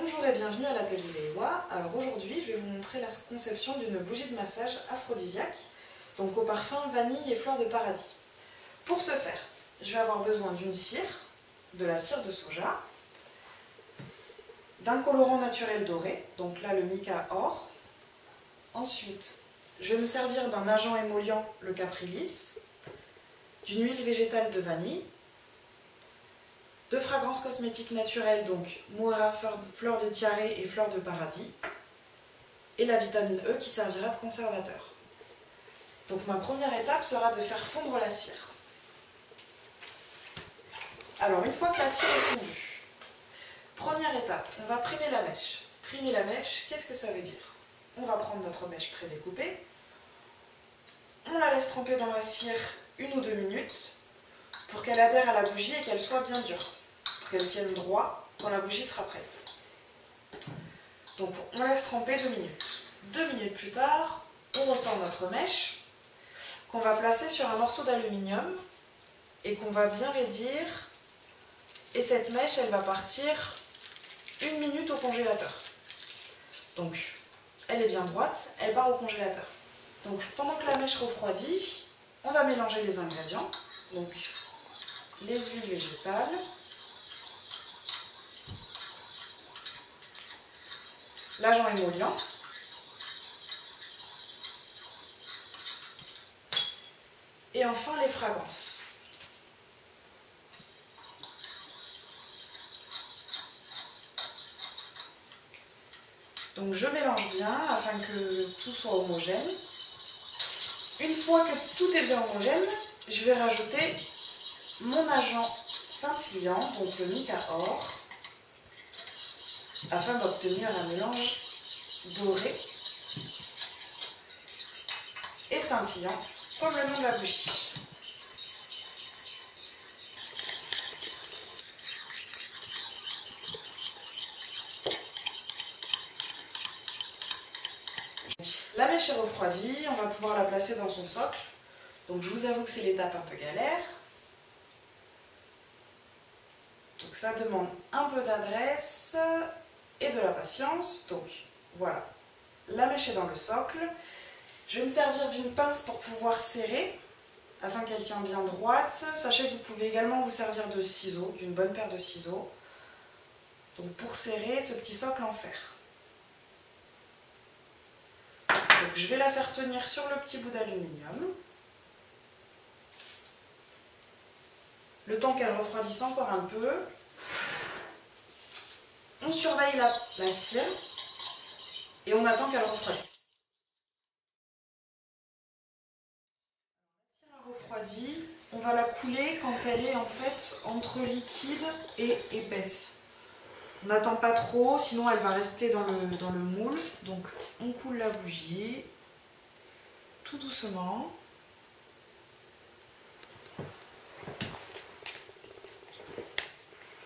Bonjour et bienvenue à l'atelier d'Ewa. Alors aujourd'hui, je vais vous montrer la conception d'une bougie de massage aphrodisiaque, donc au parfum vanille et fleurs de paradis. Pour ce faire, je vais avoir besoin d'une cire, de la cire de soja, d'un colorant naturel doré, donc là le mica or. Ensuite, je vais me servir d'un agent émollient, le Caprilis, d'une huile végétale de vanille, de fragrances cosmétiques naturelles, donc Moira, fleur de tiare et fleur de paradis, et la vitamine E qui servira de conservateur. Donc ma première étape sera de faire fondre la cire. Alors une fois que la cire est fondue, première étape, on va primer la mèche. Primer la mèche, qu'est-ce que ça veut dire? On va prendre notre mèche prédécoupée, on la laisse tremper dans la cire 1 ou 2 minutes pour qu'elle adhère à la bougie et qu'elle soit bien dure, pour qu'elle tienne droit quand la bougie sera prête. Donc on laisse tremper 2 minutes. 2 minutes plus tard, on ressort notre mèche qu'on va placer sur un morceau d'aluminium et qu'on va bien raidir. Et cette mèche, elle va partir 1 minute au congélateur. Donc elle est bien droite, elle part au congélateur. Donc pendant que la mèche refroidit, on va mélanger les ingrédients. Donc les huiles végétales, l'agent émollient, et enfin les fragrances. Donc je mélange bien afin que tout soit homogène. Une fois que tout est bien homogène, je vais rajouter mon agent scintillant, donc le mica or, afin d'obtenir un mélange doré et scintillant, comme le nom de la bougie. La mèche est refroidie, on va pouvoir la placer dans son socle. Donc je vous avoue que c'est l'étape un peu galère. Donc ça demande un peu d'adresse et de la patience. Donc voilà, la mèche est dans le socle. Je vais me servir d'une pince pour pouvoir serrer, afin qu'elle tienne bien droite. Sachez que vous pouvez également vous servir de ciseaux, d'une bonne paire de ciseaux. Donc pour serrer ce petit socle en fer. Donc je vais la faire tenir sur le petit bout d'aluminium. Le temps qu'elle refroidisse encore un peu. On surveille la cire et on attend qu'elle refroidisse. La cire a refroidi, on va la couler quand elle est en fait entre liquide et épaisse. On n'attend pas trop, sinon elle va rester dans le moule. Donc on coule la bougie tout doucement.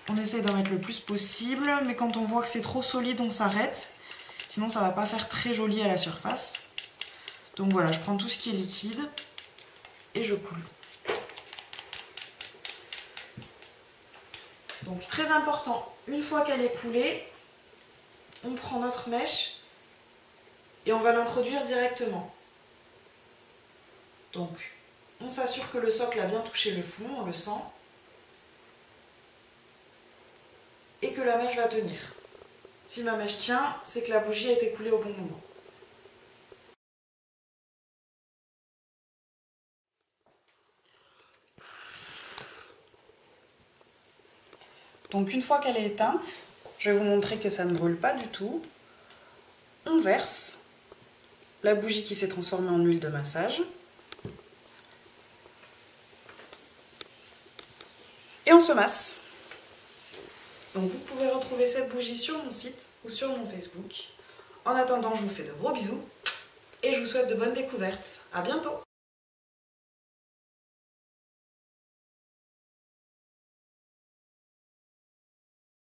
On essaye d'en mettre le plus possible, mais quand on voit que c'est trop solide, on s'arrête. Sinon ça ne va pas faire très joli à la surface. Donc voilà, je prends tout ce qui est liquide et je coule. Donc très important, une fois qu'elle est coulée, on prend notre mèche et on va l'introduire directement. Donc on s'assure que le socle a bien touché le fond, on le sent. Et que la mèche va tenir. Si ma mèche tient, c'est que la bougie a été coulée au bon moment. Donc une fois qu'elle est éteinte, je vais vous montrer que ça ne brûle pas du tout. On verse la bougie qui s'est transformée en huile de massage. Et on se masse. Donc vous pouvez retrouver cette bougie sur mon site ou sur mon Facebook. En attendant, je vous fais de gros bisous et je vous souhaite de bonnes découvertes. À bientôt!